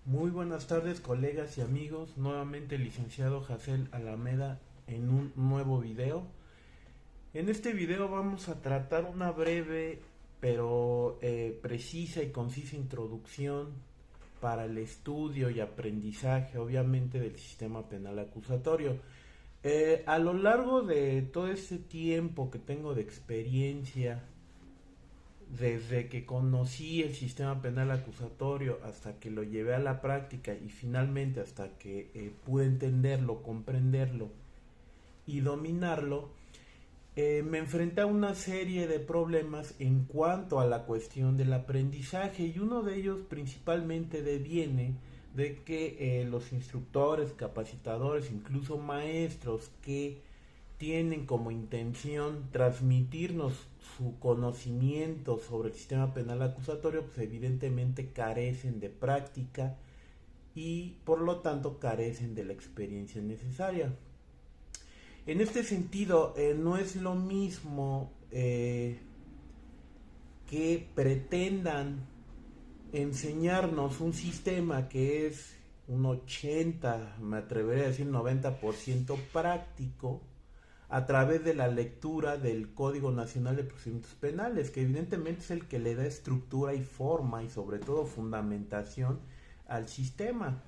Muy buenas tardes, colegas y amigos. Nuevamente el licenciado Jacel Alameda en un nuevo video. En este video vamos a tratar una breve pero precisa y concisa introducción para el estudio y aprendizaje, obviamente, del sistema penal acusatorio. A lo largo de todo este tiempo que tengo de experiencia, desde que conocí el sistema penal acusatorio hasta que lo llevé a la práctica y finalmente hasta que pude entenderlo, comprenderlo y dominarlo, me enfrenté a una serie de problemas en cuanto a la cuestión del aprendizaje, y uno de ellos principalmente deviene de que los instructores, capacitadores, incluso maestros que tienen como intención transmitirnos su conocimiento sobre el sistema penal acusatorio, pues evidentemente carecen de práctica y por lo tanto carecen de la experiencia necesaria. En este sentido, no es lo mismo que pretendan enseñarnos un sistema que es un 80, me atrevería a decir 90% práctico, a través de la lectura del Código Nacional de Procedimientos Penales, que evidentemente es el que le da estructura y forma y sobre todo fundamentación al sistema.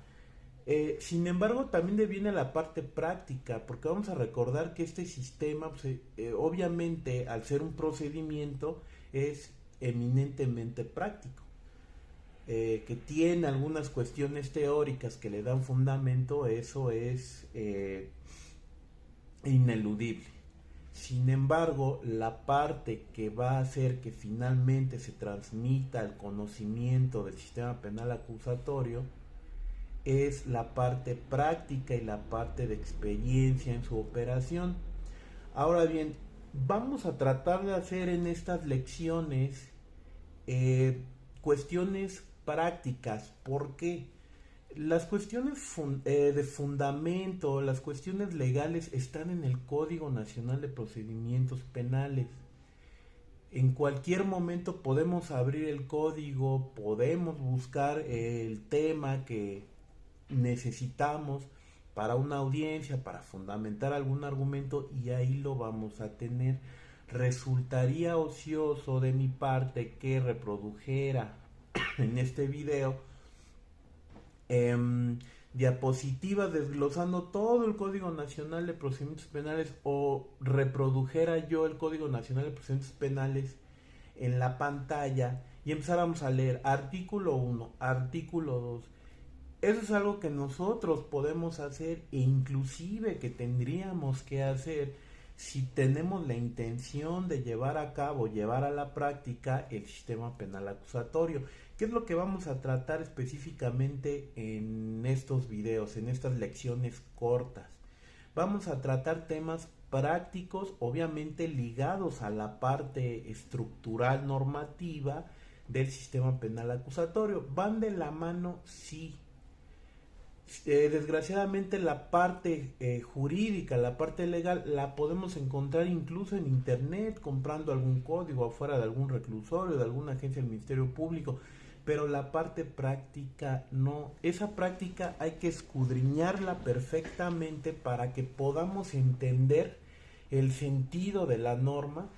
Sin embargo, también deviene la parte práctica, porque vamos a recordar que este sistema, pues, obviamente, al ser un procedimiento, es eminentemente práctico, que tiene algunas cuestiones teóricas que le dan fundamento. Eso es ineludible. Sin embargo, la parte que va a hacer que finalmente se transmita el conocimiento del sistema penal acusatorio es la parte práctica y la parte de experiencia en su operación. Ahora bien, vamos a tratar de hacer en estas lecciones cuestiones prácticas. ¿Por qué? Las cuestiones de fundamento, las cuestiones legales están en el Código Nacional de Procedimientos Penales. En cualquier momento podemos abrir el código, podemos buscar el tema que necesitamos para una audiencia, para fundamentar algún argumento, y ahí lo vamos a tener. Resultaría ocioso de mi parte que reprodujera en este video diapositivas desglosando todo el Código Nacional de Procedimientos Penales, o reprodujera yo el Código Nacional de Procedimientos Penales en la pantalla y empezáramos a leer artículo 1, artículo 2. Eso es algo que nosotros podemos hacer, e inclusive que tendríamos que hacer si tenemos la intención de llevar a cabo, llevar a la práctica el sistema penal acusatorio. ¿Qué es lo que vamos a tratar específicamente en estos videos, en estas lecciones cortas? Vamos a tratar temas prácticos, obviamente ligados a la parte estructural normativa del sistema penal acusatorio. ¿Van de la mano? Sí. Desgraciadamente la parte jurídica, la parte legal, la podemos encontrar incluso en internet, comprando algún código afuera de algún reclusorio, de alguna agencia del Ministerio Público, pero la parte práctica no. Esa práctica hay que escudriñarla perfectamente para que podamos entender el sentido de la norma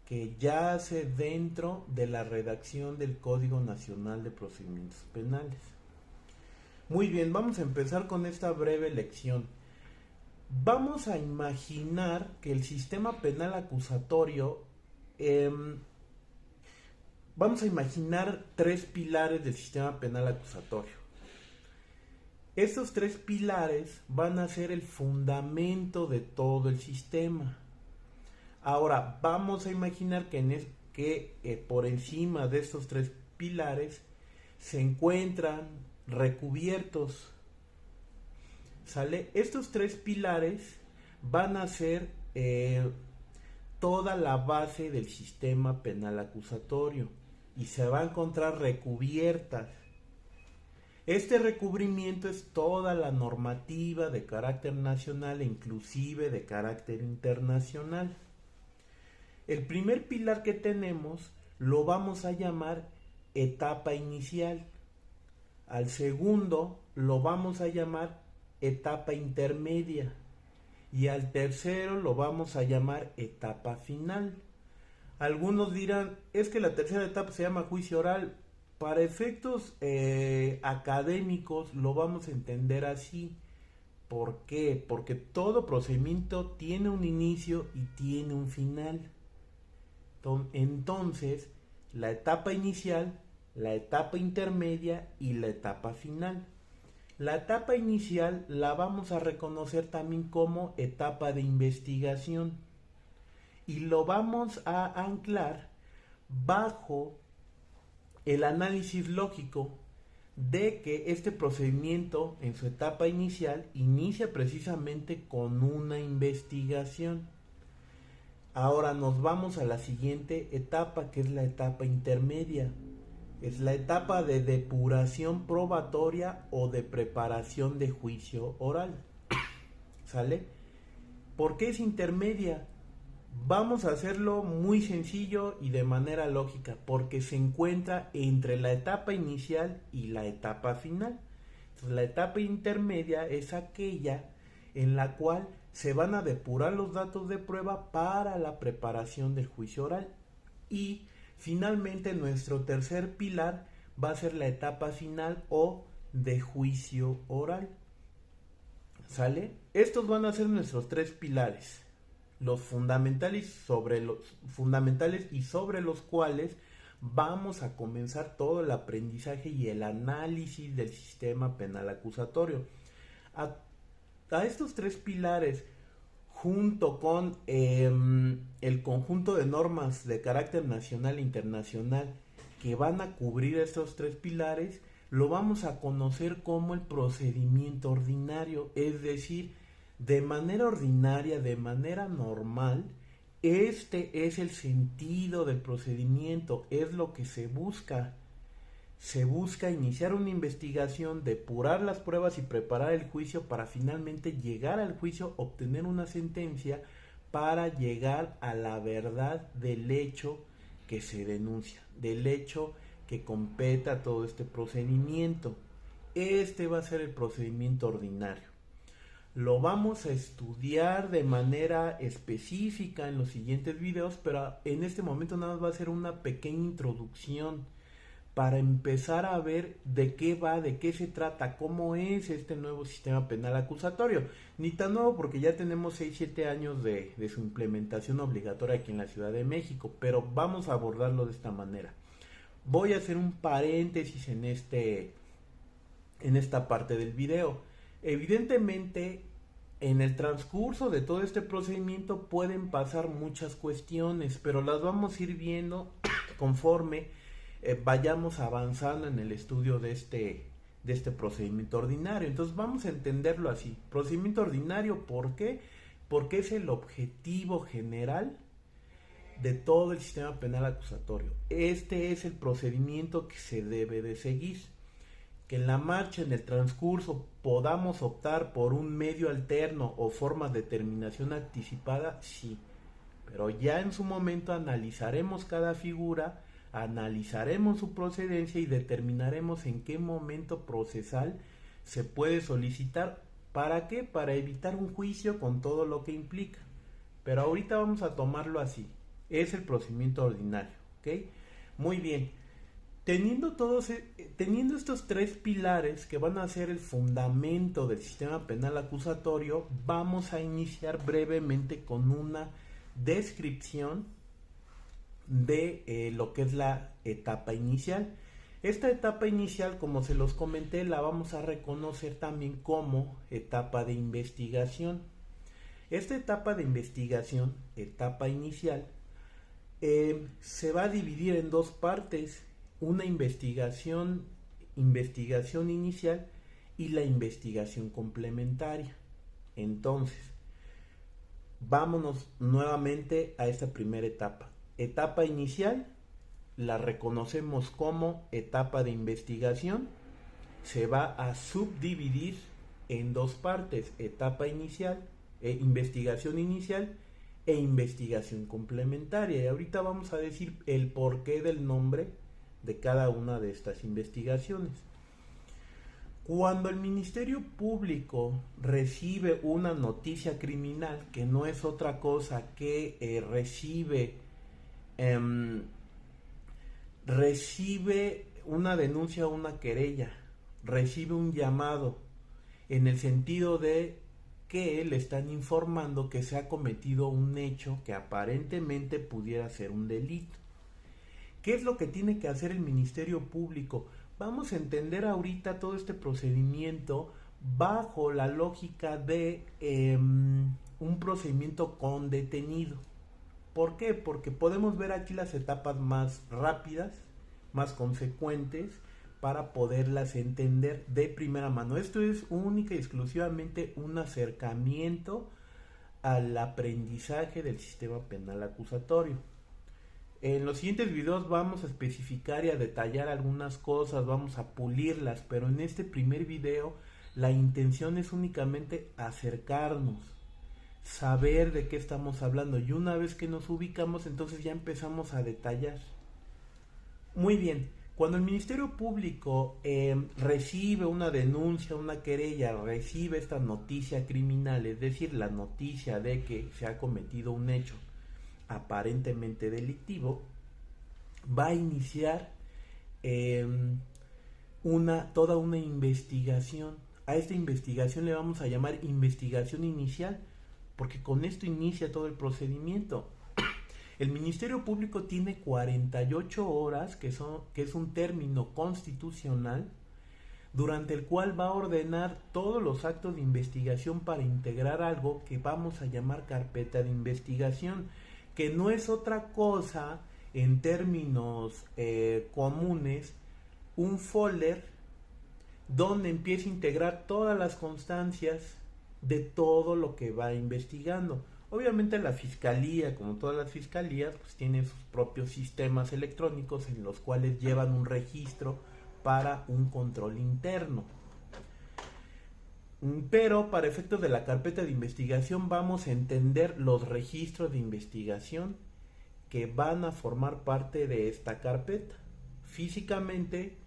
que yace dentro de la redacción del Código Nacional de Procedimientos Penales. Muy bien, vamos a empezar con esta breve lección. Vamos a imaginar que el sistema penal acusatorio, vamos a imaginar tres pilares del sistema penal acusatorio. Estos tres pilares van a ser el fundamento de todo el sistema. Ahora, vamos a imaginar que por encima de estos tres pilares se encuentran recubiertos. ¿Sale? Estos tres pilares van a ser toda la base del sistema penal acusatorio y se va a encontrar recubiertas. Este recubrimiento es toda la normativa de carácter nacional e inclusive de carácter internacional. El primer pilar que tenemos lo vamos a llamar etapa inicial. Al segundo lo vamos a llamar etapa intermedia y al tercero lo vamos a llamar etapa final. Algunos dirán, es que la tercera etapa se llama juicio oral. Para efectos académicos lo vamos a entender así. ¿Por qué? Porque todo procedimiento tiene un inicio y tiene un final. Entonces, la etapa inicial, la etapa intermedia y la etapa final. La etapa inicial la vamos a reconocer también como etapa de investigación y lo vamos a anclar bajo el análisis lógico de que este procedimiento en su etapa inicial inicia precisamente con una investigación. Ahora nos vamos a la siguiente etapa, que es la etapa intermedia. Es la etapa de depuración probatoria o de preparación de juicio oral. ¿Sale? ¿Por qué es intermedia? Vamos a hacerlo muy sencillo y de manera lógica, porque se encuentra entre la etapa inicial y la etapa final. Entonces, la etapa intermedia es aquella en la cual se van a depurar los datos de prueba para la preparación del juicio oral. Y finalmente nuestro tercer pilar va a ser la etapa final o de juicio oral. ¿Sale? Estos van a ser nuestros tres pilares, los fundamentales y sobre los cuales vamos a comenzar todo el aprendizaje y el análisis del sistema penal acusatorio. A estos tres pilares, junto con el conjunto de normas de carácter nacional e internacional que van a cubrir estos tres pilares, lo vamos a conocer como el procedimiento ordinario, es decir, de manera ordinaria, de manera normal, este es el sentido del procedimiento, es lo que se busca. Se busca iniciar una investigación, depurar las pruebas y preparar el juicio para finalmente llegar al juicio, obtener una sentencia para llegar a la verdad del hecho que se denuncia, del hecho que compete a todo este procedimiento. Este va a ser el procedimiento ordinario. Lo vamos a estudiar de manera específica en los siguientes videos, pero en este momento nada más va a ser una pequeña introducción para empezar a ver de qué va, de qué se trata, cómo es este nuevo sistema penal acusatorio. Ni tan nuevo porque ya tenemos 6-7 años de su implementación obligatoria aquí en la Ciudad de México, pero vamos a abordarlo de esta manera. Voy a hacer un paréntesis en esta parte del video. Evidentemente, en el transcurso de todo este procedimiento pueden pasar muchas cuestiones, pero las vamos a ir viendo conforme vayamos avanzando en el estudio de este procedimiento ordinario. Entonces vamos a entenderlo así. Procedimiento ordinario, ¿por qué? Porque es el objetivo general de todo el sistema penal acusatorio. Este es el procedimiento que se debe de seguir. Que en la marcha, en el transcurso, podamos optar por un medio alterno o forma de terminación anticipada, sí. Pero ya en su momento analizaremos cada figura, analizaremos su procedencia y determinaremos en qué momento procesal se puede solicitar. ¿Para qué? Para evitar un juicio con todo lo que implica. Pero ahorita vamos a tomarlo así. Es el procedimiento ordinario, ¿ok? Muy bien. Teniendo estos tres pilares que van a ser el fundamento del sistema penal acusatorio, vamos a iniciar brevemente con una descripción de lo que es la etapa inicial. Esta etapa inicial, como se los comenté, la vamos a reconocer también como etapa de investigación. Esta etapa de investigación, etapa inicial, se va a dividir en dos partes: una investigación inicial y la investigación complementaria. Entonces, vámonos nuevamente a esta primera etapa. Etapa inicial la reconocemos como etapa de investigación. Se va a subdividir en dos partes: etapa inicial, investigación inicial e investigación complementaria. Y ahorita vamos a decir el porqué del nombre de cada una de estas investigaciones. Cuando el Ministerio Público recibe una noticia criminal, que no es otra cosa que em, recibe una denuncia o una querella, recibe un llamado, en el sentido de que le están informando que se ha cometido un hecho que aparentemente pudiera ser un delito. ¿Qué es lo que tiene que hacer el Ministerio Público? Vamos a entender ahorita todo este procedimiento bajo la lógica de un procedimiento con detenido. ¿Por qué? Porque podemos ver aquí las etapas más rápidas, más consecuentes, para poderlas entender de primera mano. Esto es única y exclusivamente un acercamiento al aprendizaje del sistema penal acusatorio. En los siguientes videos vamos a especificar y a detallar algunas cosas, vamos a pulirlas, pero en este primer video la intención es únicamente acercarnos, saber de qué estamos hablando, y una vez que nos ubicamos entonces ya empezamos a detallar. Muy bien, cuando el Ministerio Público recibe una denuncia, una querella, recibe esta noticia criminal, es decir, la noticia de que se ha cometido un hecho aparentemente delictivo, va a iniciar toda una investigación. A esta investigación le vamos a llamar investigación inicial, porque con esto inicia todo el procedimiento. El Ministerio Público tiene 48 horas, que es un término constitucional, durante el cual va a ordenar todos los actos de investigación para integrar algo que vamos a llamar carpeta de investigación, que no es otra cosa, en términos comunes, un folder donde empieza a integrar todas las constancias de todo lo que va investigando. Obviamente la fiscalía, como todas las fiscalías, pues tiene sus propios sistemas electrónicos en los cuales llevan un registro para un control interno. Pero para efectos de la carpeta de investigación vamos a entender los registros de investigación que van a formar parte de esta carpeta. Físicamente,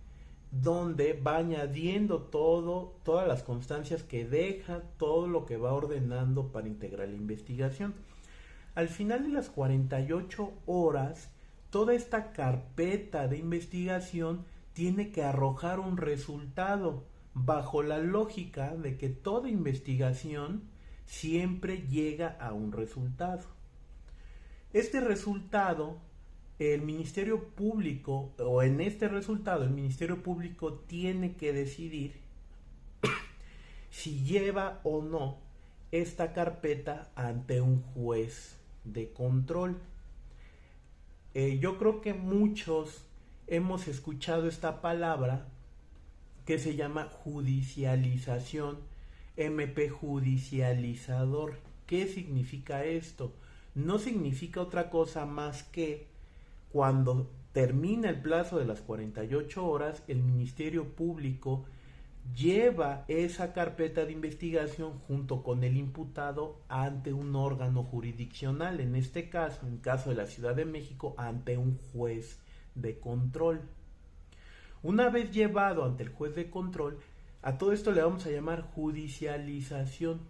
donde va añadiendo todas las constancias que deja, todo lo que va ordenando para integrar la investigación. Al final de las 48 horas, toda esta carpeta de investigación tiene que arrojar un resultado, bajo la lógica de que toda investigación siempre llega a un resultado. Este resultado, el Ministerio Público, o en este resultado, el Ministerio Público tiene que decidir si lleva o no esta carpeta ante un juez de control. Yo creo que muchos hemos escuchado esta palabra que se llama judicialización, MP judicializador. ¿Qué significa esto? No significa otra cosa más que cuando termina el plazo de las 48 horas, el Ministerio Público lleva esa carpeta de investigación junto con el imputado ante un órgano jurisdiccional, en este caso, en caso de la Ciudad de México, ante un juez de control. Una vez llevado ante el juez de control, a todo esto le vamos a llamar judicialización.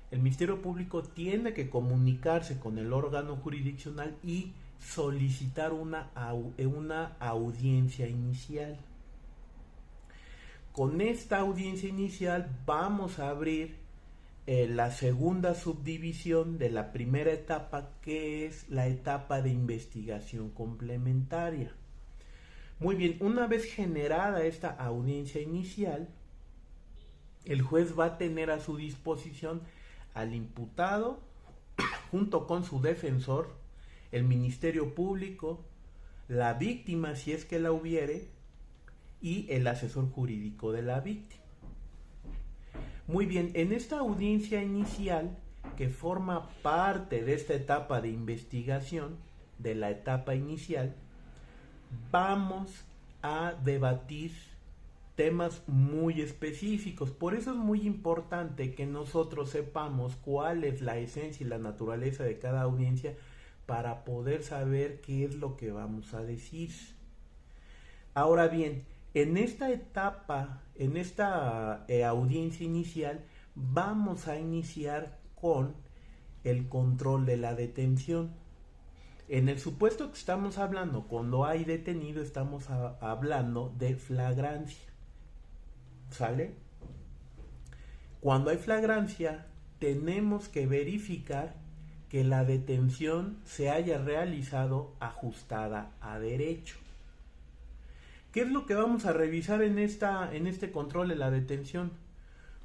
El Ministerio Público tiene que comunicarse con el órgano jurisdiccional y solicitar una audiencia inicial. Con esta audiencia inicial vamos a abrir la segunda subdivisión de la primera etapa, que es la etapa de investigación complementaria. Muy bien, una vez generada esta audiencia inicial, el juez va a tener a su disposición al imputado junto con su defensor, el Ministerio Público, la víctima si es que la hubiere, y el asesor jurídico de la víctima. Muy bien, en esta audiencia inicial, que forma parte de esta etapa de investigación, de la etapa inicial, vamos a debatir temas muy específicos. Por eso es muy importante que nosotros sepamos cuál es la esencia y la naturaleza de cada audiencia para poder saber qué es lo que vamos a decir. Ahora bien, En esta etapa, en esta audiencia inicial, vamos a iniciar con el control de la detención. En el supuesto que estamos hablando, cuando hay detenido, estamos hablando de flagrancia. ¿Sale? Cuando hay flagrancia, tenemos que verificar que la detención se haya realizado ajustada a derecho. ¿Qué es lo que vamos a revisar en este control de la detención?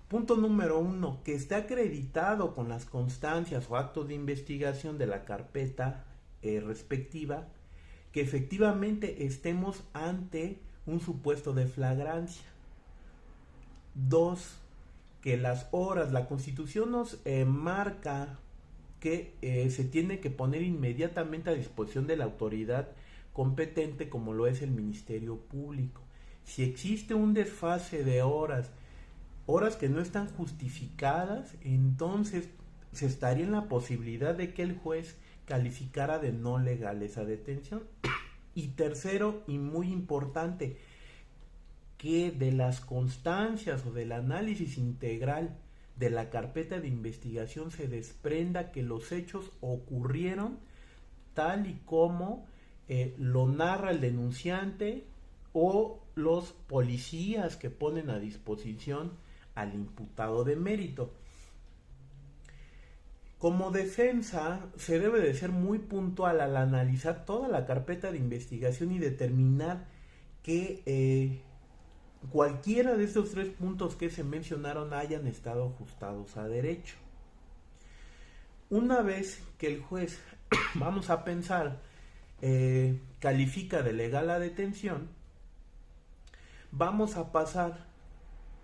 Punto número 1, que esté acreditado con las constancias o actos de investigación de la carpeta respectiva, que efectivamente estemos ante un supuesto de flagrancia. 2, que las horas, la Constitución nos marca que se tiene que poner inmediatamente a disposición de la autoridad competente, como lo es el Ministerio Público. Si existe un desfase de horas que no están justificadas, entonces se estaría en la posibilidad de que el juez calificara de no legal esa detención. Y tercero, y muy importante, que de las constancias o del análisis integral de la carpeta de investigación se desprenda que los hechos ocurrieron tal y como lo narra el denunciante o los policías que ponen a disposición al imputado de mérito. Como defensa, se debe de ser muy puntual al analizar toda la carpeta de investigación y determinar que cualquiera de estos 3 puntos que se mencionaron hayan estado ajustados a derecho. Una vez que el juez, vamos a pensar, califica de legal la detención, vamos a pasar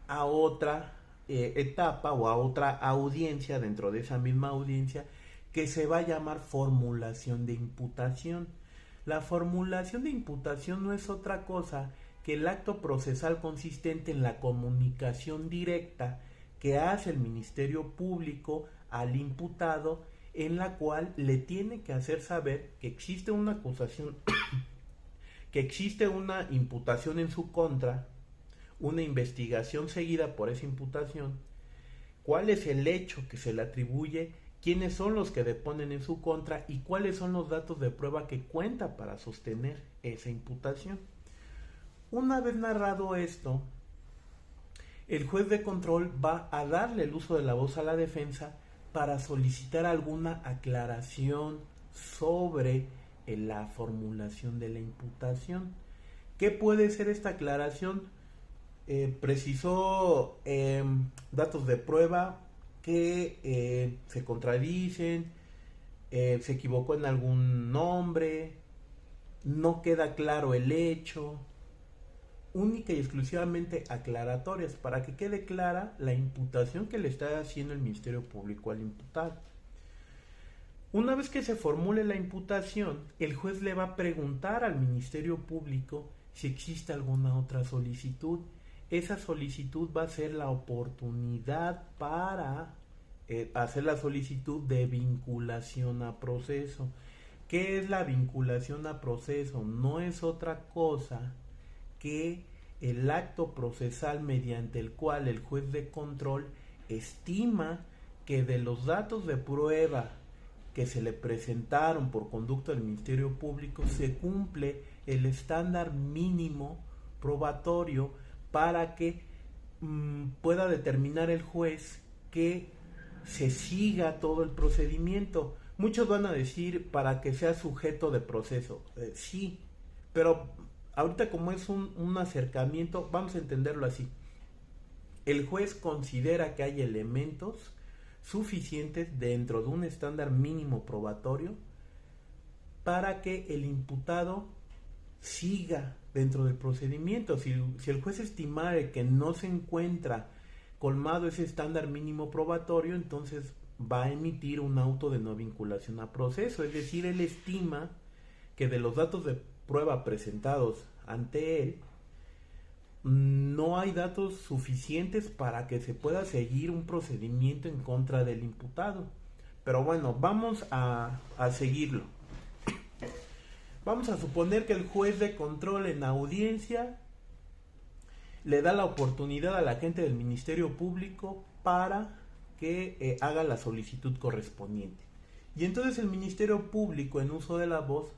a otra etapa o a otra audiencia dentro de esa misma audiencia que se va a llamar formulación de imputación. La formulación de imputación no es otra cosa que el acto procesal consistente en la comunicación directa que hace el Ministerio Público al imputado, en la cual le tiene que hacer saber que existe una acusación, que existe una imputación en su contra, una investigación seguida por esa imputación, cuál es el hecho que se le atribuye, quiénes son los que deponen en su contra y cuáles son los datos de prueba que cuenta para sostener esa imputación. Una vez narrado esto, el juez de control va a darle el uso de la voz a la defensa para solicitar alguna aclaración sobre la formulación de la imputación. ¿Qué puede ser esta aclaración? Precisó datos de prueba que se contradicen, se equivocó en algún nombre, no queda claro el hecho, única y exclusivamente aclaratorias para que quede clara la imputación que le está haciendo el Ministerio Público al imputado. Una vez que se formule la imputación, el juez le va a preguntar al Ministerio Público si existe alguna otra solicitud. Esa solicitud va a ser la oportunidad para hacer la solicitud de vinculación a proceso. ¿Qué es la vinculación a proceso? No es otra cosa que el acto procesal mediante el cual el juez de control estima que de los datos de prueba que se le presentaron por conducto del Ministerio Público se cumple el estándar mínimo probatorio para que pueda determinar el juez que se siga todo el procedimiento. Muchos van a decir para que sea sujeto de proceso. Sí, pero ahorita como es un acercamiento, vamos a entenderlo así. El juez considera que hay elementos suficientes dentro de un estándar mínimo probatorio para que el imputado siga dentro del procedimiento. Si el juez estimare que no se encuentra colmado ese estándar mínimo probatorio, entonces va a emitir un auto de no vinculación a proceso. Es decir, él estima que de los datos de prueba presentados ante él, no hay datos suficientes para que se pueda seguir un procedimiento en contra del imputado. Pero bueno, vamos a seguirlo. Vamos a suponer que el juez de control en audiencia le da la oportunidad a la gente del Ministerio Público para que haga la solicitud correspondiente. Y entonces el Ministerio Público, en uso de la voz,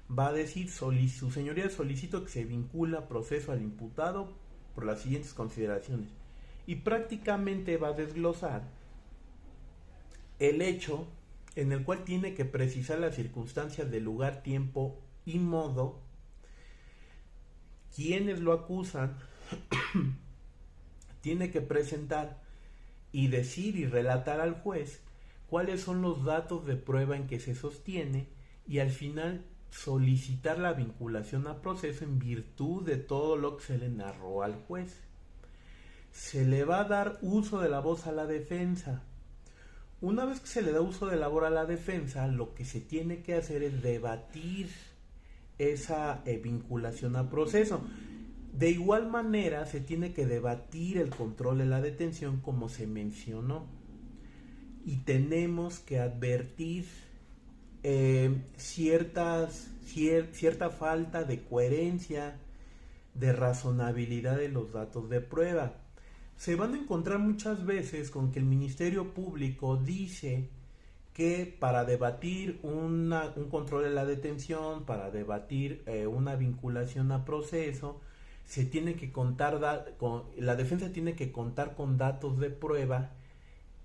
va a decir: su señoría, solicito que se vincula proceso al imputado por las siguientes consideraciones. Y prácticamente va a desglosar el hecho en el cual tiene que precisar las circunstancias del lugar, tiempo y modo, quienes lo acusan, tiene que presentar y decir y relatar al juez cuáles son los datos de prueba en que se sostiene, y al final solicitar la vinculación a proceso en virtud de todo lo que se le narró al juez. Se le va a dar uso de la voz a la defensa. Una vez que se le da uso de la voz a la defensa, lo que se tiene que hacer es debatir esa vinculación a proceso. De igual manera, se tiene que debatir el control de la detención, como se mencionó. Y tenemos que advertir cierta falta de coherencia, de razonabilidad de los datos de prueba. Se van a encontrar muchas veces con que el Ministerio Público dice que para debatir un control de la detención, para debatir una vinculación a proceso, se tiene que contar la defensa tiene que contar con datos de prueba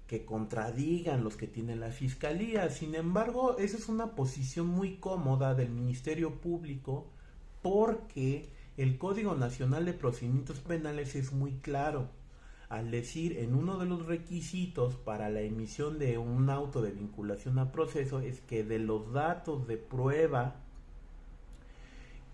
que contradigan los que tiene la Fiscalía. Sin embargo, esa es una posición muy cómoda del Ministerio Público, porque el Código Nacional de Procedimientos Penales es muy claro al decir, en uno de los requisitos para la emisión de un auto de vinculación a proceso, es que de los datos de prueba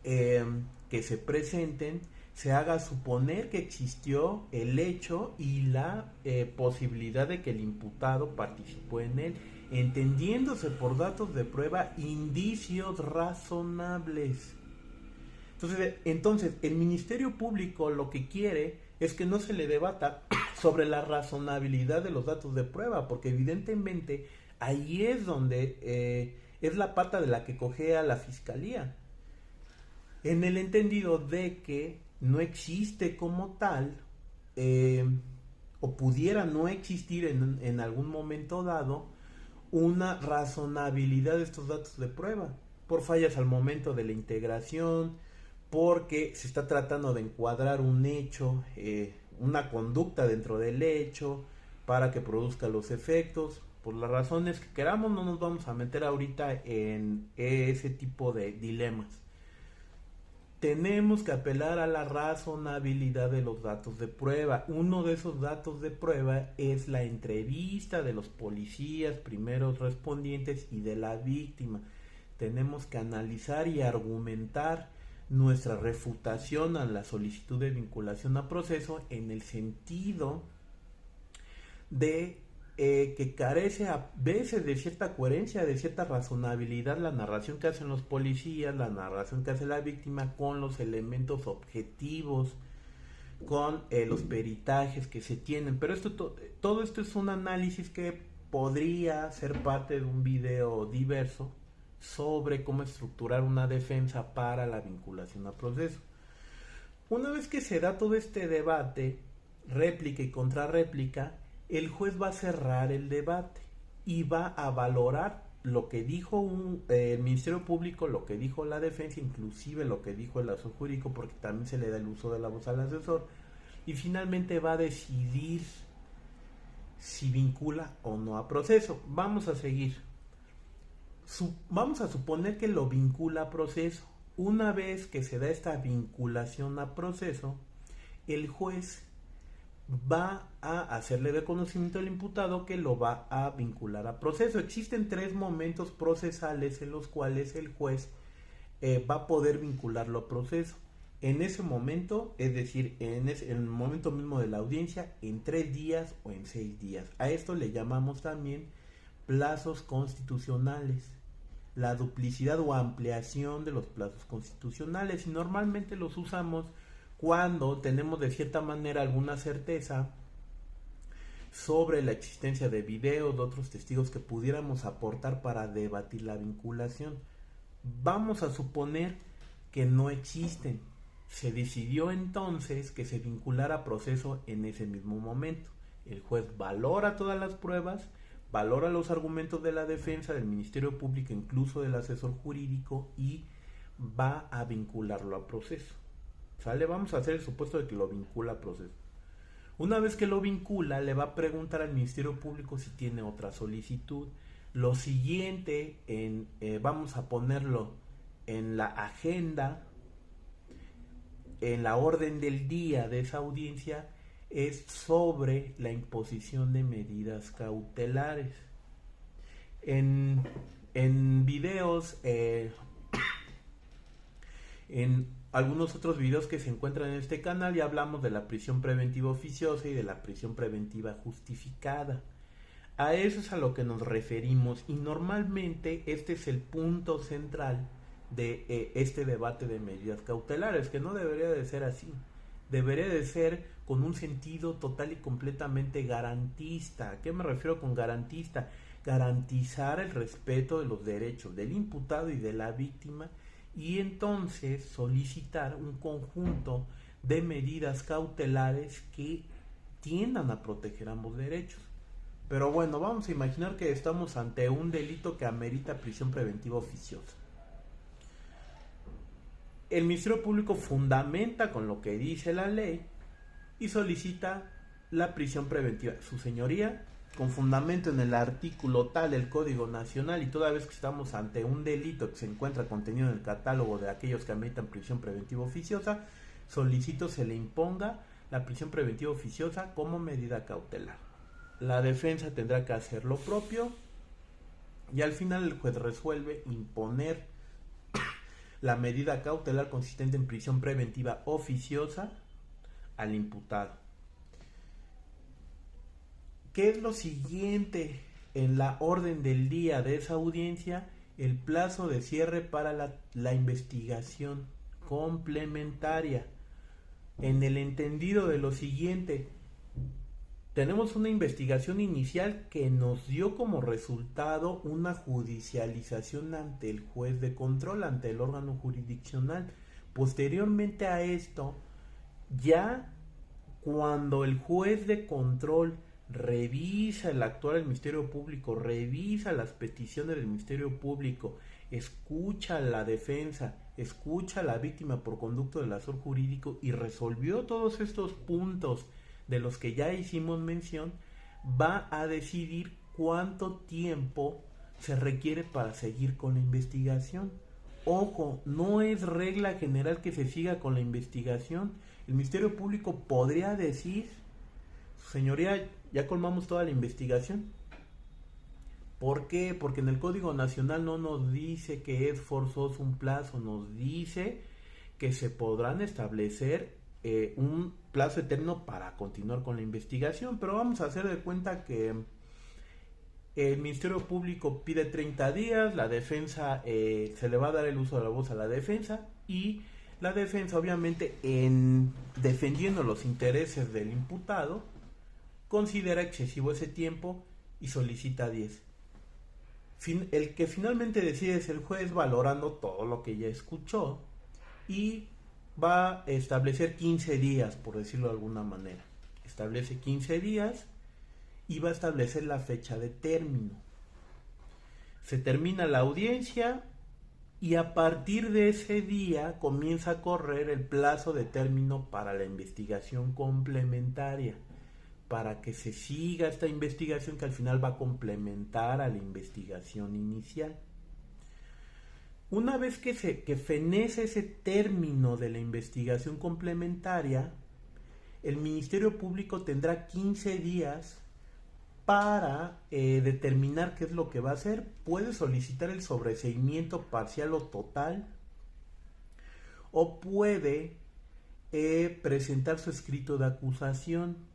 que se presenten, se haga suponer que existió el hecho y la posibilidad de que el imputado participó en él, entendiéndose por datos de prueba indicios razonables. Entonces, el Ministerio Público lo que quiere es que no se le debata sobre la razonabilidad de los datos de prueba, porque evidentemente ahí es donde es la pata de la que cojea la Fiscalía, en el entendido de que no existe como tal, o pudiera no existir en algún momento dado, una razonabilidad de estos datos de prueba, por fallas al momento de la integración, porque se está tratando de encuadrar un hecho, una conducta dentro del hecho, para que produzca los efectos. Por las razones que queramos, no nos vamos a meter ahorita en ese tipo de dilemas. Tenemos que apelar a la razonabilidad de los datos de prueba. Uno de esos datos de prueba es la entrevista de los policías primeros respondientes y de la víctima. Tenemos que analizar y argumentar nuestra refutación a la solicitud de vinculación a proceso, en el sentido de que carece a veces de cierta coherencia, de cierta razonabilidad, la narración que hacen los policías, la narración que hace la víctima, con los elementos objetivos, con los peritajes que se tienen. Pero todo esto es un análisis que podría ser parte de un video diverso sobre cómo estructurar una defensa para la vinculación a proceso. Una vez que se da todo este debate, réplica y contrarréplica, el juez va a cerrar el debate y va a valorar lo que dijo el Ministerio Público, lo que dijo la defensa, inclusive lo que dijo el asesor jurídico, porque también se le da el uso de la voz al asesor, y finalmente va a decidir si vincula o no a proceso. Vamos a seguir. Vamos a suponer que lo vincula a proceso. Una vez que se da esta vinculación a proceso, el juez va a hacerle de conocimiento al imputado que lo va a vincular a proceso. Existen 3 momentos procesales en los cuales el juez va a poder vincularlo a proceso. En ese momento, es decir, en el momento mismo de la audiencia, en 3 días o en 6 días. A esto le llamamos también plazos constitucionales, la duplicidad o ampliación de los plazos constitucionales, y normalmente los usamos cuando tenemos de cierta manera alguna certeza sobre la existencia de videos, de otros testigos que pudiéramos aportar para debatir la vinculación. Vamos a suponer que no existen. Se decidió entonces que se vinculara a proceso en ese mismo momento. El juez valora todas las pruebas, valora los argumentos de la defensa, del Ministerio Público, incluso del asesor jurídico, y va a vincularlo a proceso. ¿Sale? Vamos a hacer el supuesto de que lo vincula a proceso. Una vez que lo vincula, le va a preguntar al Ministerio Público si tiene otra solicitud. Lo siguiente, vamos a ponerlo en la agenda, en la orden del día de esa audiencia, es sobre la imposición de medidas cautelares. En videos, en algunos otros videos que se encuentran en este canal, ya hablamos de la prisión preventiva oficiosa y de la prisión preventiva justificada. A eso es a lo que nos referimos, y normalmente este es el punto central de este debate de medidas cautelares, que no debería de ser así. Debería de ser con un sentido total y completamente garantista. ¿A qué me refiero con garantista? Garantizar el respeto de los derechos del imputado y de la víctima, y entonces solicitar un conjunto de medidas cautelares que tiendan a proteger ambos derechos. Pero bueno, vamos a imaginar que estamos ante un delito que amerita prisión preventiva oficiosa. El Ministerio Público fundamenta con lo que dice la ley y solicita la prisión preventiva. Su señoría, con fundamento en el artículo tal del Código Nacional, y toda vez que estamos ante un delito que se encuentra contenido en el catálogo de aquellos que ameritan prisión preventiva oficiosa, solicito se le imponga la prisión preventiva oficiosa como medida cautelar. La defensa tendrá que hacer lo propio y al final el juez resuelve imponer la medida cautelar consistente en prisión preventiva oficiosa al imputado. ¿Qué es lo siguiente en la orden del día de esa audiencia? El plazo de cierre para la investigación complementaria. En el entendido de lo siguiente: tenemos una investigación inicial que nos dio como resultado una judicialización ante el juez de control, ante el órgano jurisdiccional. Posteriormente a esto, ya cuando el juez de control revisa el actuar del Ministerio Público, revisa las peticiones del Ministerio Público, escucha a la defensa, escucha a la víctima por conducto del asesor jurídico y resolvió todos estos puntos de los que ya hicimos mención, va a decidir cuánto tiempo se requiere para seguir con la investigación. Ojo, no es regla general que se siga con la investigación. El Ministerio Público podría decir: señoría, ya colmamos toda la investigación. ¿Por qué? Porque en el Código Nacional no nos dice que es forzoso un plazo, nos dice que se podrán establecer un plazo eterno para continuar con la investigación, pero vamos a hacer de cuenta que el Ministerio Público pide 30 días, la defensa, se le va a dar el uso de la voz a la defensa, y la defensa, obviamente, en defendiendo los intereses del imputado, considera excesivo ese tiempo y solicita 10. El que finalmente decide es el juez, valorando todo lo que ya escuchó, y va a establecer 15 días, por decirlo de alguna manera. Establece 15 días y va a establecer la fecha de término. Se termina la audiencia y a partir de ese día comienza a correr el plazo de término para la investigación complementaria, para que se siga esta investigación que al final va a complementar a la investigación inicial. Una vez que fenece ese término de la investigación complementaria, el Ministerio Público tendrá 15 días para determinar qué es lo que va a hacer. Puede solicitar el sobreseimiento parcial o total, o puede presentar su escrito de acusación.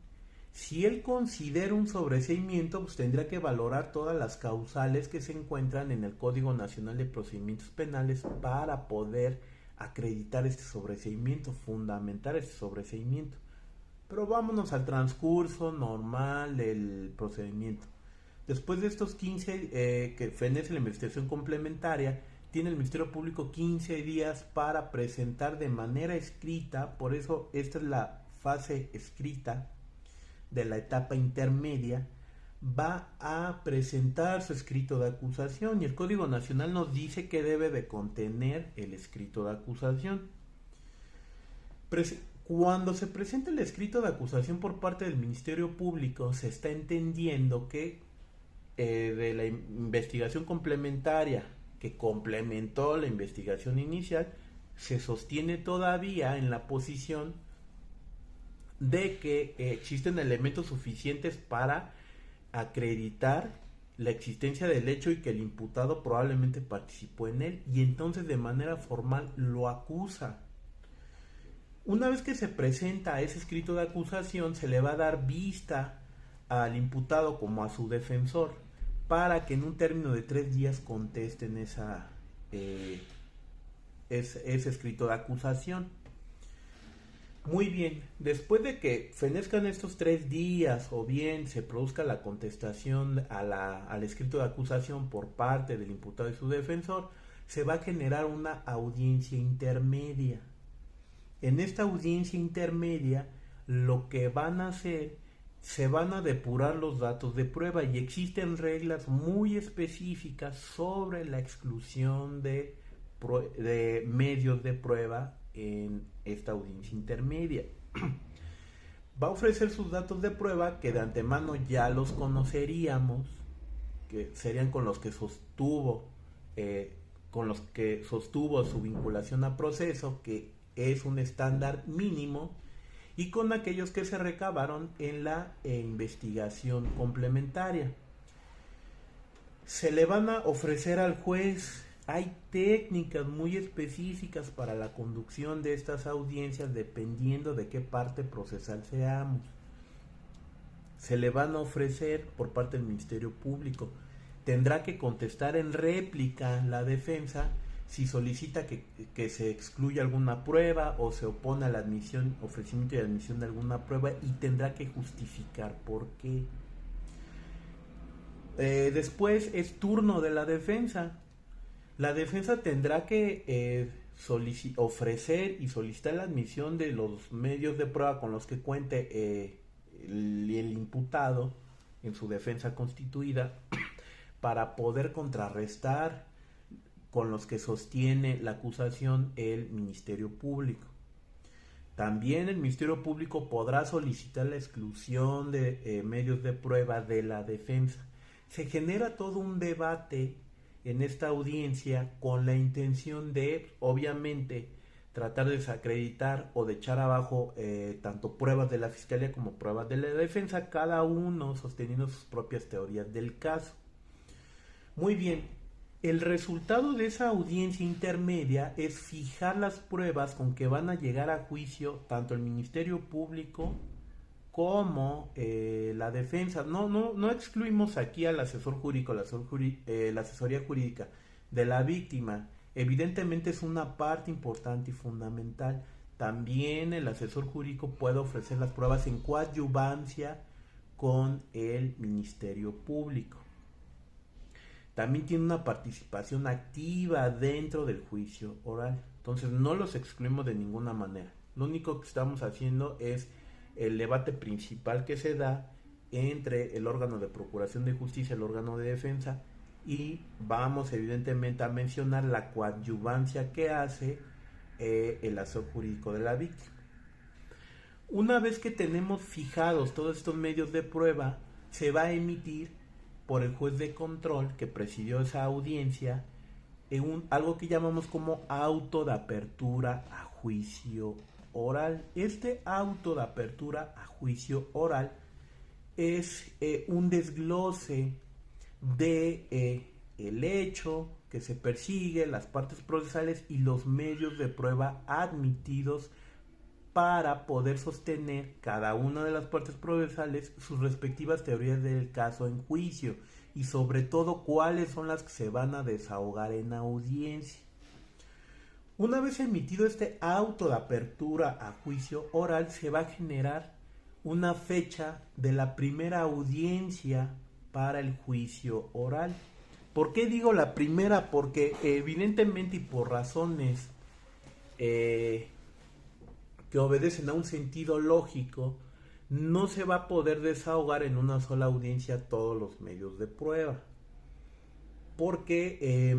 Si él considera un sobreseimiento, pues tendrá que valorar todas las causales que se encuentran en el Código Nacional de Procedimientos Penales para poder acreditar este sobreseimiento, fundamentar este sobreseimiento. Pero vámonos al transcurso normal del procedimiento. Después de estos 15 que fenece la investigación complementaria, tiene el Ministerio Público 15 días para presentar de manera escrita, por eso esta es la fase escrita de la etapa intermedia, va a presentar su escrito de acusación y el Código Nacional nos dice que debe de contener el escrito de acusación. Cuando se presenta el escrito de acusación por parte del Ministerio Público, se está entendiendo que de la investigación complementaria que complementó la investigación inicial, se sostiene todavía en la posición de que existen elementos suficientes para acreditar la existencia del hecho y que el imputado probablemente participó en él, y entonces de manera formal lo acusa. Una vez que se presenta ese escrito de acusación, se le va a dar vista al imputado como a su defensor para que en un término de 3 días contesten ese escrito de acusación. Muy bien, después de que fenezcan estos 3 días o bien se produzca la contestación al escrito de acusación por parte del imputado y su defensor, se va a generar una audiencia intermedia. En esta audiencia intermedia, lo que van a hacer, se van a depurar los datos de prueba y existen reglas muy específicas sobre la exclusión de medios de prueba en esta audiencia intermedia. Va a ofrecer sus datos de prueba que de antemano ya los conoceríamos, que serían con los que sostuvo su vinculación a proceso, que es un estándar mínimo, y con aquellos que se recabaron en la investigación complementaria. Se le van a ofrecer al juez. Hay técnicas muy específicas para la conducción de estas audiencias dependiendo de qué parte procesal seamos. Se le van a ofrecer por parte del Ministerio Público. Tendrá que contestar en réplica la defensa si solicita que se excluya alguna prueba o se opone a la admisión, ofrecimiento y admisión de alguna prueba, y tendrá que justificar por qué. Después es turno de la defensa. La defensa tendrá que ofrecer y solicitar la admisión de los medios de prueba con los que cuente el imputado en su defensa constituida para poder contrarrestar con los que sostiene la acusación el Ministerio Público. También el Ministerio Público podrá solicitar la exclusión de medios de prueba de la defensa. Se genera todo un debate en esta audiencia con la intención de, obviamente, tratar de desacreditar o de echar abajo tanto pruebas de la Fiscalía como pruebas de la defensa, cada uno sosteniendo sus propias teorías del caso. Muy bien. El resultado de esa audiencia intermedia es fijar las pruebas con que van a llegar a juicio tanto el Ministerio Público como la defensa. No excluimos aquí al asesor jurídico, la asesoría jurídica de la víctima. Evidentemente es una parte importante y fundamental. También el asesor jurídico puede ofrecer las pruebas en coadyuvancia con el Ministerio Público. También tiene una participación activa dentro del juicio oral. Entonces no los excluimos de ninguna manera. Lo único que estamos haciendo es el debate principal que se da entre el órgano de procuración de justicia, el órgano de defensa, y vamos evidentemente a mencionar la coadyuvancia que hace el asesor jurídico de la víctima. Una vez que tenemos fijados todos estos medios de prueba, se va a emitir por el juez de control que presidió esa audiencia algo que llamamos como auto de apertura a juicio oral. Este auto de apertura a juicio oral es un desglose de el hecho que se persigue, las partes procesales y los medios de prueba admitidos para poder sostener cada una de las partes procesales sus respectivas teorías del caso en juicio y sobre todo cuáles son las que se van a desahogar en audiencia. Una vez emitido este auto de apertura a juicio oral, se va a generar una fecha de la primera audiencia para el juicio oral. ¿Por qué digo la primera? Porque evidentemente y por razones que obedecen a un sentido lógico, no se va a poder desahogar en una sola audiencia todos los medios de prueba. Porque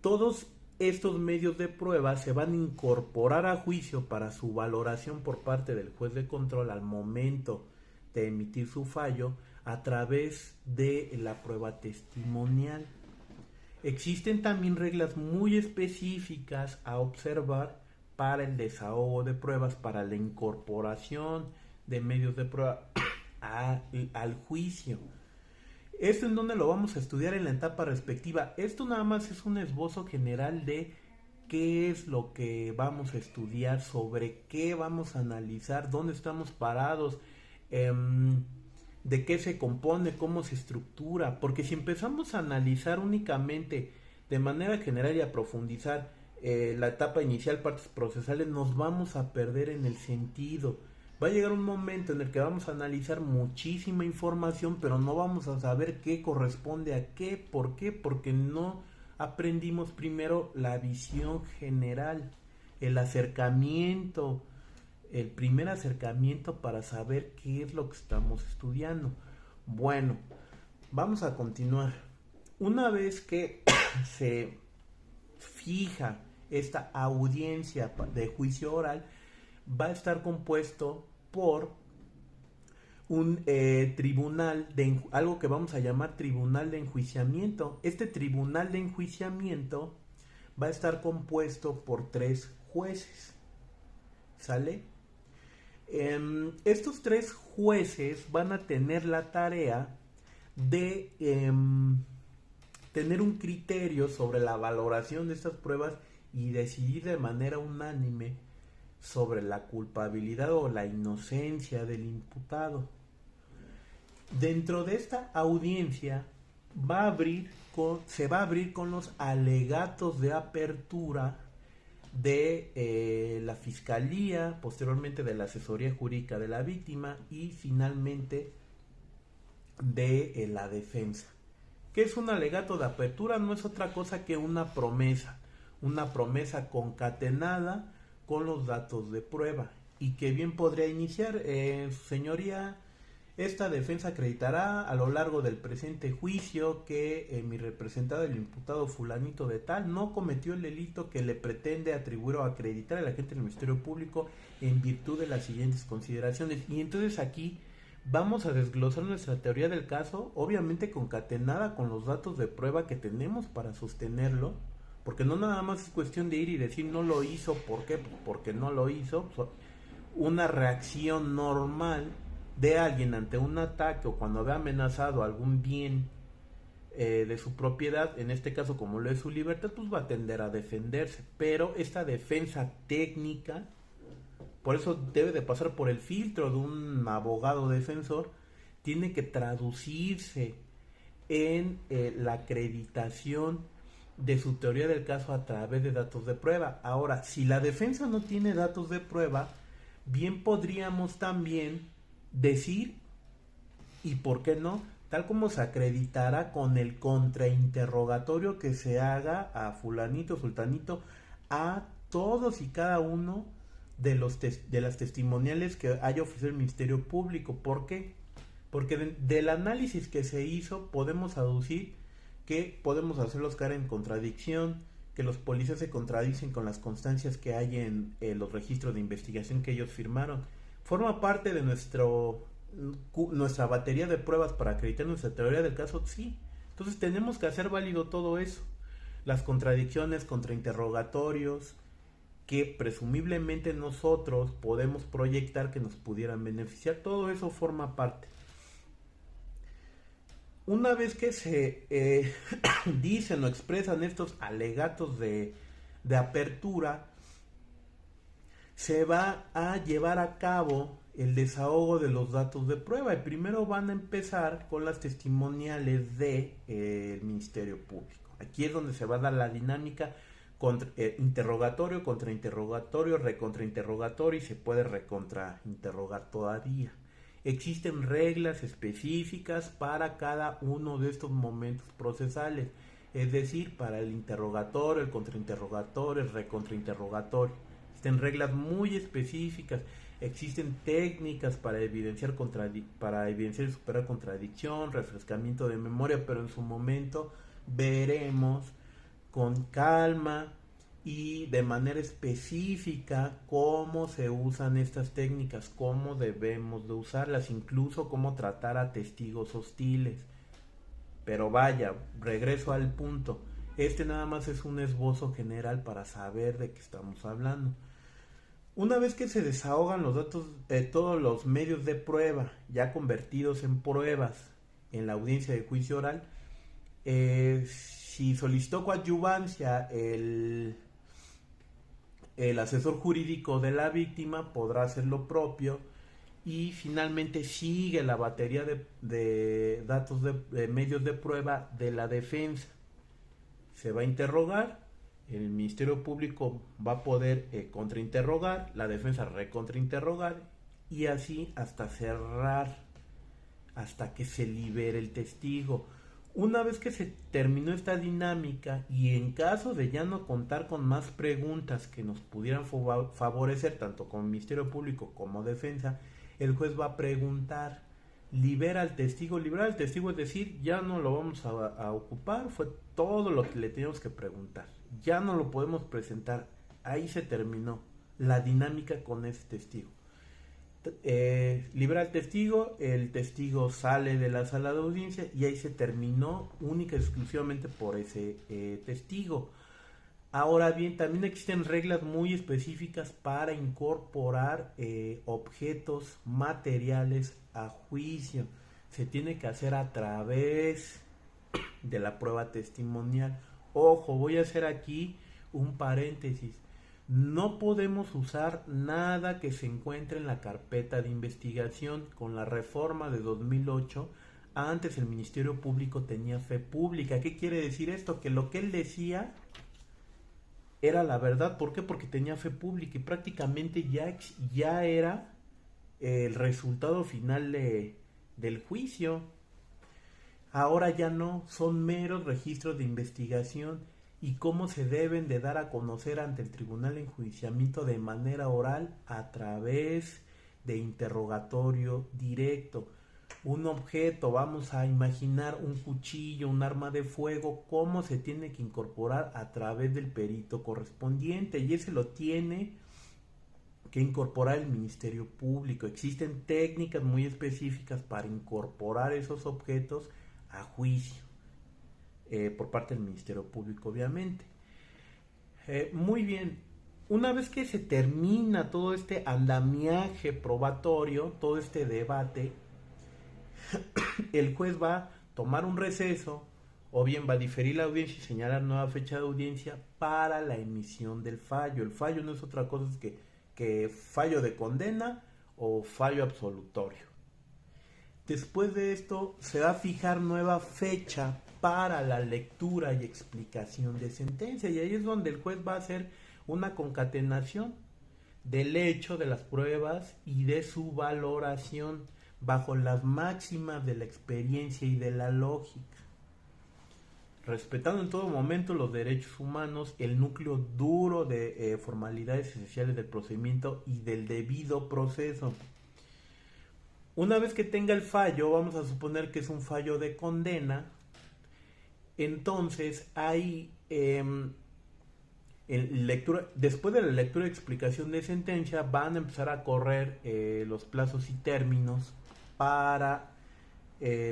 todos estos medios de prueba se van a incorporar a juicio para su valoración por parte del juez de control al momento de emitir su fallo a través de la prueba testimonial. Existen también reglas muy específicas a observar para el desahogo de pruebas, para la incorporación de medios de prueba al juicio. Esto en donde lo vamos a estudiar en la etapa respectiva. Esto nada más es un esbozo general de qué es lo que vamos a estudiar, sobre qué vamos a analizar, dónde estamos parados, de qué se compone, cómo se estructura. Porque si empezamos a analizar únicamente de manera general y a profundizar la etapa inicial, partes procesales, nos vamos a perder en el sentido. Va a llegar un momento en el que vamos a analizar muchísima información, pero no vamos a saber qué corresponde a qué. ¿Por qué? Porque no aprendimos primero la visión general, el acercamiento, el primer acercamiento para saber qué es lo que estamos estudiando. Bueno, vamos a continuar. Una vez que se fija esta audiencia de juicio oral, va a estar compuesto por un tribunal de algo que vamos a llamar tribunal de enjuiciamiento. Este tribunal de enjuiciamiento va a estar compuesto por 3 jueces. ¿Sale? Estos 3 jueces van a tener la tarea de tener un criterio sobre la valoración de estas pruebas y decidir de manera unánime sobre la culpabilidad o la inocencia del imputado. Dentro de esta audiencia se va a abrir con los alegatos de apertura de la Fiscalía, posteriormente de la Asesoría Jurídica de la Víctima y finalmente de la defensa. ¿Qué es un alegato de apertura? No es otra cosa que una promesa concatenada con los datos de prueba y que bien podría iniciar, señoría, esta defensa acreditará a lo largo del presente juicio que mi representado, el imputado fulanito de tal, no cometió el delito que le pretende atribuir o acreditar el agente del Ministerio Público en virtud de las siguientes consideraciones. Y entonces aquí vamos a desglosar nuestra teoría del caso, obviamente concatenada con los datos de prueba que tenemos para sostenerlo, porque no nada más es cuestión de ir y decir no lo hizo. ¿Por qué? Porque no lo hizo. Una reacción normal de alguien ante un ataque o cuando ve amenazado algún bien de su propiedad, en este caso como lo es su libertad, pues va a tender a defenderse. Pero esta defensa técnica, por eso debe de pasar por el filtro de un abogado defensor, tiene que traducirse en la acreditación de su teoría del caso a través de datos de prueba. Ahora, si la defensa no tiene datos de prueba, bien podríamos también decir, y por qué no, tal como se acreditará con el contrainterrogatorio que se haga a fulanito, sultanito, a todos y cada uno de las testimoniales que haya ofrecido el Ministerio Público. ¿Por qué? Porque del análisis que se hizo podemos aducir que podemos hacerlos caer en contradicción, que los policías se contradicen con las constancias que hay en los registros de investigación que ellos firmaron. ¿Forma parte de nuestra batería de pruebas para acreditar nuestra teoría del caso? Sí. Entonces tenemos que hacer válido todo eso. Las contradicciones, contrainterrogatorios, que presumiblemente nosotros podemos proyectar que nos pudieran beneficiar. Todo eso forma parte. Una vez que se dicen o expresan estos alegatos de apertura, se va a llevar a cabo el desahogo de los datos de prueba. Y primero van a empezar con las testimoniales del Ministerio Público. Aquí es donde se va a dar la dinámica interrogatorio, contrainterrogatorio, recontrainterrogatorio y se puede recontrainterrogar todavía. Existen reglas específicas para cada uno de estos momentos procesales, es decir, para el interrogatorio, el contrainterrogatorio, el recontrainterrogatorio. Existen reglas muy específicas, existen técnicas para evidenciar, y superar contradicción, refrescamiento de memoria, pero en su momento veremos con calma y de manera específica cómo se usan estas técnicas, cómo debemos de usarlas, incluso cómo tratar a testigos hostiles. Pero vaya, regreso al punto. Este nada más es un esbozo general para saber de qué estamos hablando. Una vez que se desahogan los datos de todos los medios de prueba, ya convertidos en pruebas en la audiencia de juicio oral, si solicitó coadyuvancia el asesor jurídico de la víctima, podrá hacer lo propio, y finalmente sigue la batería de datos de medios de prueba de la defensa. Se va a interrogar, el Ministerio Público va a poder contrainterrogar, la defensa recontrainterrogar, y así hasta cerrar, hasta que se libere el testigo. Una vez que se terminó esta dinámica, y en caso de ya no contar con más preguntas que nos pudieran favorecer tanto como Ministerio Público como defensa, el juez va a preguntar: libera al testigo. Liberar al testigo es decir, ya no lo vamos a ocupar, fue todo lo que le teníamos que preguntar, ya no lo podemos presentar, ahí se terminó la dinámica con ese testigo. Libera al testigo, el testigo sale de la sala de audiencia y ahí se terminó única y exclusivamente por ese testigo. Ahora bien, también existen reglas muy específicas para incorporar objetos materiales a juicio. Se tiene que hacer a través de la prueba testimonial. Ojo, voy a hacer aquí un paréntesis. No podemos usar nada que se encuentre en la carpeta de investigación. Con la reforma de 2008, antes el Ministerio Público tenía fe pública. ¿Qué quiere decir esto? Que lo que él decía era la verdad. ¿Por qué? Porque tenía fe pública y prácticamente ya era el resultado final del juicio. Ahora ya no, son meros registros de investigación y cómo se deben de dar a conocer ante el tribunal de enjuiciamiento de manera oral a través de interrogatorio directo. Un objeto, vamos a imaginar un cuchillo, un arma de fuego, cómo se tiene que incorporar a través del perito correspondiente, y ese lo tiene que incorporar el Ministerio Público. Existen técnicas muy específicas para incorporar esos objetos a juicio por parte del Ministerio Público, obviamente. Muy bien, una vez que se termina todo este andamiaje probatorio, todo este debate, el juez va a tomar un receso o bien va a diferir la audiencia y señalar nueva fecha de audiencia para la emisión del fallo. El fallo no es otra cosa que fallo de condena o fallo absolutorio. Después de esto se va a fijar nueva fecha para la lectura y explicación de sentencia, y ahí es donde el juez va a hacer una concatenación del hecho, de las pruebas y de su valoración bajo las máximas de la experiencia y de la lógica, respetando en todo momento los derechos humanos, el núcleo duro de formalidades esenciales del procedimiento y del debido proceso. Una vez que tenga el fallo, vamos a suponer que es un fallo de condena, entonces hay después de la lectura y explicación de sentencia van a empezar a correr los plazos y términos para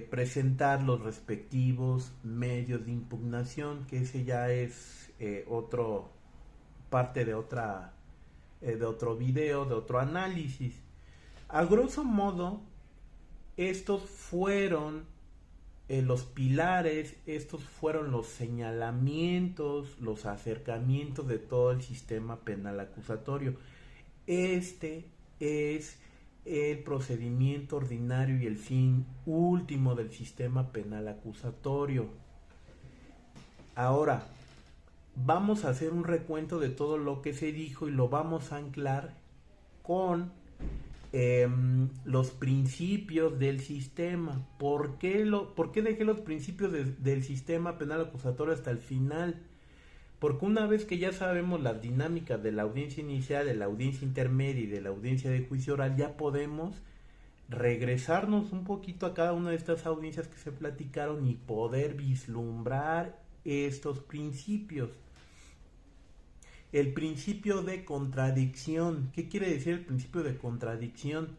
presentar los respectivos medios de impugnación, que ese ya es otro parte de otro video, de otro análisis. A grosso modo, estos fueron los pilares, estos fueron los señalamientos, los acercamientos de todo el sistema penal acusatorio. Este es el procedimiento ordinario y el fin último del sistema penal acusatorio. Ahora, vamos a hacer un recuento de todo lo que se dijo y lo vamos a anclar con los principios del sistema. ¿Por qué dejé los principios del sistema penal acusatorio hasta el final? Porque una vez que ya sabemos las dinámicas de la audiencia inicial, de la audiencia intermedia y de la audiencia de juicio oral, ya podemos regresarnos un poquito a cada una de estas audiencias que se platicaron y poder vislumbrar estos principios. El principio de contradicción. ¿Qué quiere decir el principio de contradicción?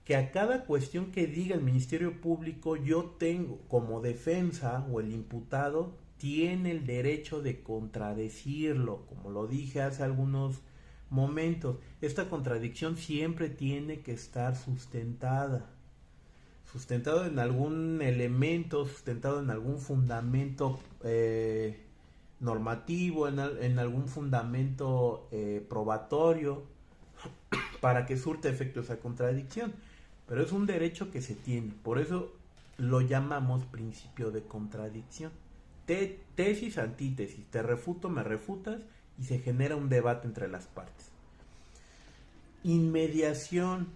Que a cada cuestión que diga el Ministerio Público, yo tengo como defensa o el imputado tiene el derecho de contradecirlo, como lo dije hace algunos momentos. Esta contradicción siempre tiene que estar sustentado en algún elemento, sustentado en algún fundamento normativo, en algún fundamento probatorio, para que surta efecto esa contradicción. Pero es un derecho que se tiene, por eso lo llamamos principio de contradicción. Tesis, antítesis, te refuto, me refutas, y se genera un debate entre las partes. Inmediación.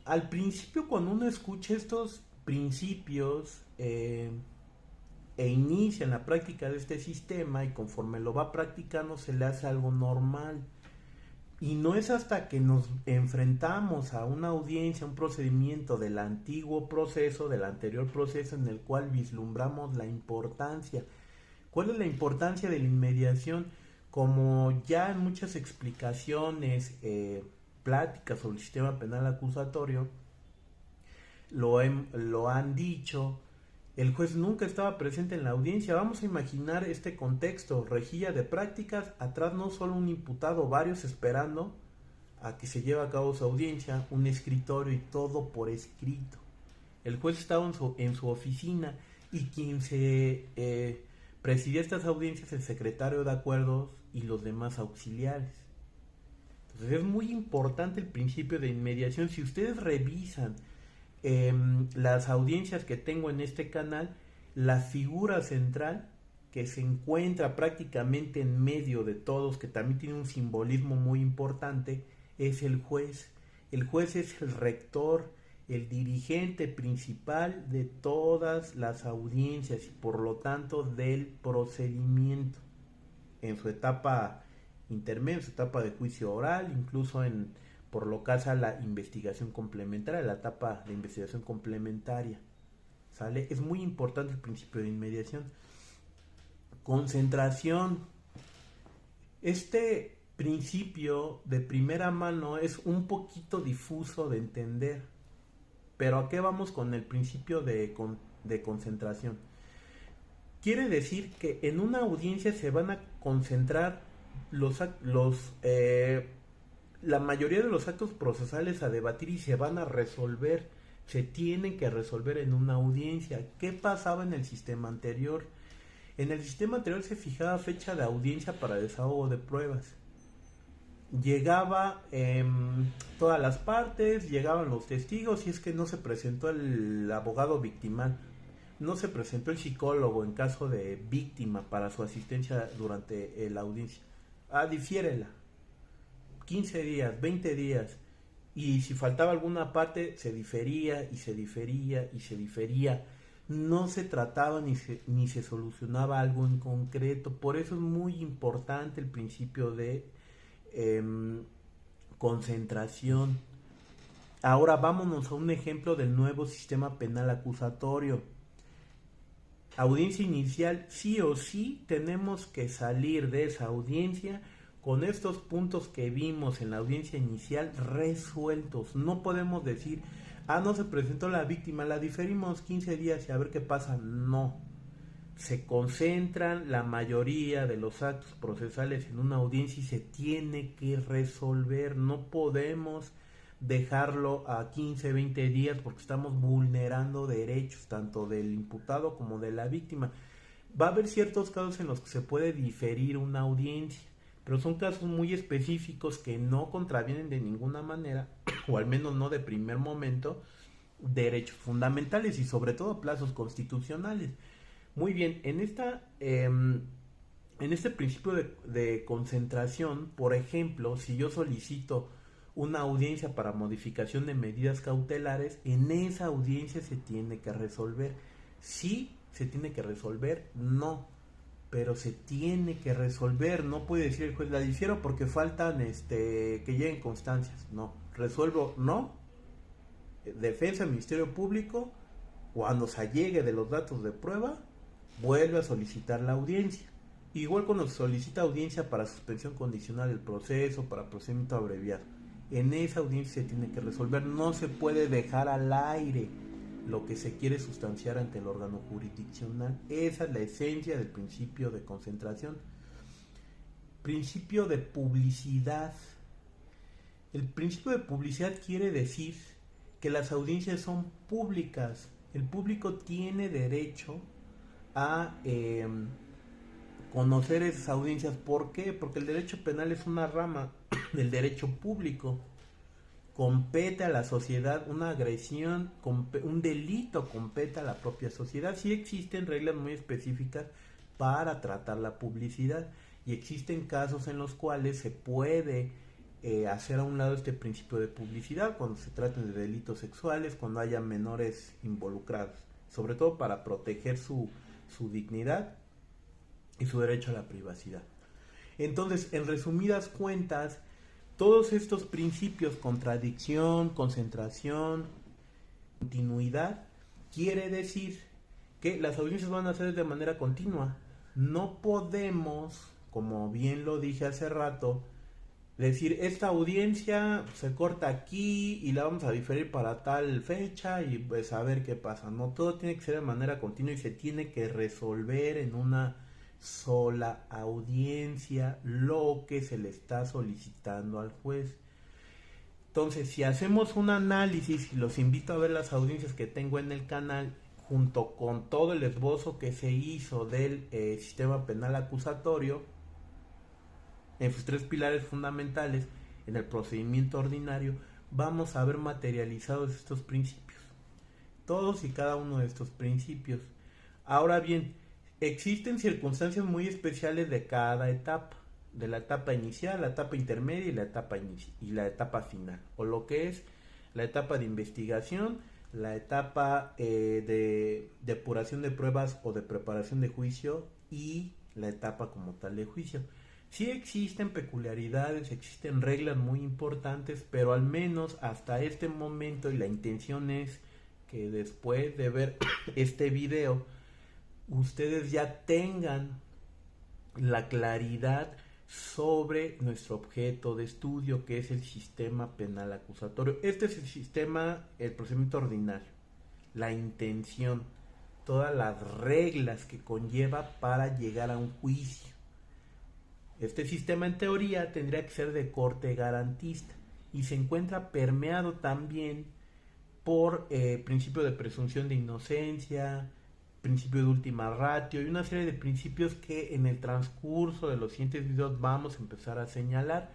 Al principio, cuando uno escucha estos principios e inicia en la práctica de este sistema, y conforme lo va practicando se le hace algo normal, y no es hasta que nos enfrentamos a una audiencia, un procedimiento del antiguo proceso, del anterior proceso, en el cual vislumbramos la importancia. ¿Cuál es la importancia de la inmediación? Como ya en muchas explicaciones, pláticas sobre el sistema penal acusatorio lo han dicho, el juez nunca estaba presente en la audiencia. Vamos a imaginar este contexto: rejilla de prácticas, atrás no solo un imputado, varios esperando a que se lleve a cabo su audiencia, un escritorio y todo por escrito. El juez estaba en su oficina, y quien se presidía estas audiencias, el secretario de acuerdos y los demás auxiliares. Entonces es muy importante el principio de inmediación. Si ustedes revisan las audiencias que tengo en este canal, la figura central que se encuentra prácticamente en medio de todos, que también tiene un simbolismo muy importante, es el juez. El juez es el rector, el dirigente principal de todas las audiencias y por lo tanto del procedimiento en su etapa intermedia, en su etapa de juicio oral, incluso por lo que hace a la investigación complementaria, la etapa de investigación complementaria. ¿Sale? Es muy importante el principio de inmediación. Concentración. Este principio de primera mano es un poquito difuso de entender. Pero ¿a qué vamos con el principio de concentración? Quiere decir que en una audiencia se van a concentrar la mayoría de los actos procesales a debatir y se van a resolver, se tienen que resolver en una audiencia. ¿Qué pasaba en el sistema anterior? En el sistema anterior se fijaba fecha de audiencia para desahogo de pruebas. Llegaba todas las partes, llegaban los testigos, y es que no se presentó el abogado victimal, no se presentó el psicólogo en caso de víctima para su asistencia durante la audiencia. Difiérela 15 días, 20 días, y si faltaba alguna parte se difería y se difería y se difería. No se trataba ni se solucionaba algo en concreto. Por eso es muy importante el principio de concentración. Ahora vámonos a un ejemplo del nuevo sistema penal acusatorio. Audiencia inicial, sí o sí tenemos que salir de esa audiencia con estos puntos que vimos en la audiencia inicial resueltos. No podemos decir, no se presentó la víctima, la diferimos 15 días y a ver qué pasa. No. Se concentran la mayoría de los actos procesales en una audiencia y se tiene que resolver. No podemos dejarlo a 15, 20 días porque estamos vulnerando derechos tanto del imputado como de la víctima. Va a haber ciertos casos en los que se puede diferir una audiencia, pero son casos muy específicos que no contravienen de ninguna manera, o al menos no de primer momento, derechos fundamentales y sobre todo plazos constitucionales. Muy bien, en este principio de concentración, por ejemplo, si yo solicito una audiencia para modificación de medidas cautelares, en esa audiencia se tiene que resolver. Sí, se tiene que resolver, no, pero se tiene que resolver. No puede decir el juez, la difiero porque faltan que lleguen constancias. No, resuelvo, no. Defensa, Ministerio Público, cuando se allegue de los datos de prueba, vuelve a solicitar la audiencia. Igual cuando se solicita audiencia para suspensión condicional del proceso, para procedimiento abreviado, en esa audiencia se tiene que resolver. No se puede dejar al aire lo que se quiere sustanciar ante el órgano jurisdiccional. Esa es la esencia del principio de concentración. Principio de publicidad. El principio de publicidad quiere decir que las audiencias son públicas. El público tiene derecho a conocer esas audiencias. ¿Por qué? Porque el derecho penal es una rama del derecho público. Compete a la sociedad una agresión, un delito compete a la propia sociedad. Sí existen reglas muy específicas para tratar la publicidad y existen casos en los cuales se puede hacer a un lado este principio de publicidad cuando se traten de delitos sexuales, cuando haya menores involucrados, sobre todo para proteger su dignidad y su derecho a la privacidad. Entonces, en resumidas cuentas, todos estos principios, contradicción, concentración, continuidad, quiere decir que las audiencias van a ser de manera continua. No podemos, como bien lo dije hace rato, decir esta audiencia se corta aquí y la vamos a diferir para tal fecha y pues a ver qué pasa. No, todo tiene que ser de manera continua y se tiene que resolver en una sola audiencia lo que se le está solicitando al juez. Entonces, si hacemos un análisis, y los invito a ver las audiencias que tengo en el canal, junto con todo el esbozo que se hizo del sistema penal acusatorio, en sus tres pilares fundamentales, en el procedimiento ordinario, vamos a ver materializados estos principios. Todos y cada uno de estos principios. Ahora bien, existen circunstancias muy especiales de cada etapa, de la etapa inicial, la etapa intermedia y la etapa final, o lo que es la etapa de investigación, la etapa de depuración de pruebas o de preparación de juicio y la etapa como tal de juicio. Sí existen peculiaridades, existen reglas muy importantes, pero al menos hasta este momento, y la intención es que después de ver este video, ustedes ya tengan la claridad sobre nuestro objeto de estudio, que es el sistema penal acusatorio. Este es el sistema, el procedimiento ordinario, la intención, todas las reglas que conlleva para llegar a un juicio. Este sistema en teoría tendría que ser de corte garantista y se encuentra permeado también por principio de presunción de inocencia, principio de última ratio y una serie de principios que en el transcurso de los siguientes videos vamos a empezar a señalar.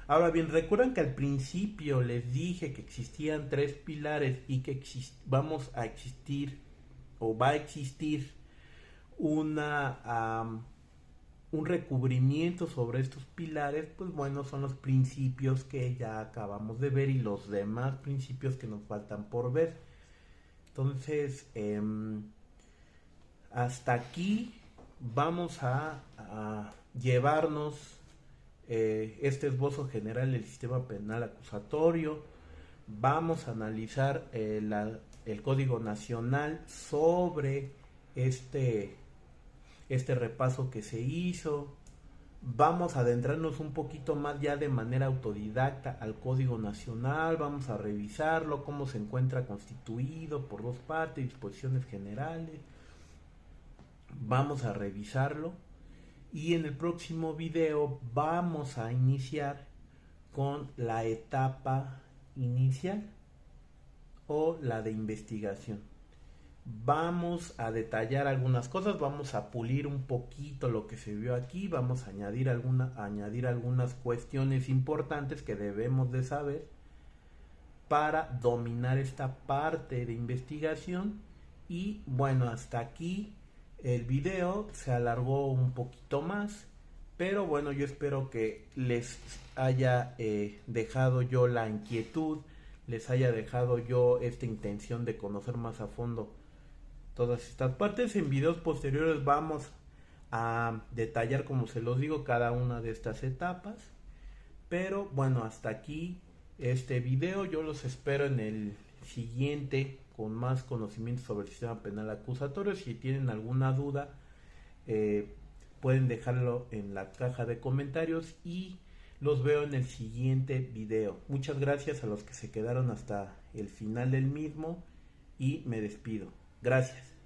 Ahora bien, recuerdan que al principio les dije que existían tres pilares y que vamos a existir o va a existir un recubrimiento sobre estos pilares. Pues bueno, son los principios que ya acabamos de ver y los demás principios que nos faltan por ver. Entonces, hasta aquí vamos a llevarnos este esbozo general del sistema penal acusatorio. Vamos a analizar el Código Nacional sobre este repaso que se hizo. Vamos a adentrarnos un poquito más ya de manera autodidacta al Código Nacional. Vamos a revisarlo, cómo se encuentra constituido por dos partes, disposiciones generales. Vamos a revisarlo y en el próximo video vamos a iniciar con la etapa inicial o la de investigación. Vamos a detallar algunas cosas, vamos a pulir un poquito lo que se vio aquí, vamos a añadir algunas cuestiones importantes que debemos de saber para dominar esta parte de investigación. Y bueno, hasta aquí el video se alargó un poquito más, Pero bueno, yo espero que les haya dejado yo la inquietud, les haya dejado yo esta intención de conocer más a fondo todas estas partes. En videos posteriores vamos a detallar, como se los digo, cada una de estas etapas. Pero bueno, hasta aquí este video. Yo los espero en el siguiente con más conocimiento sobre el sistema penal acusatorio. Si tienen alguna duda, eh, pueden dejarlo en la caja de comentarios y los veo en el siguiente video. Muchas gracias a los que se quedaron hasta el final del mismo y me despido. Gracias.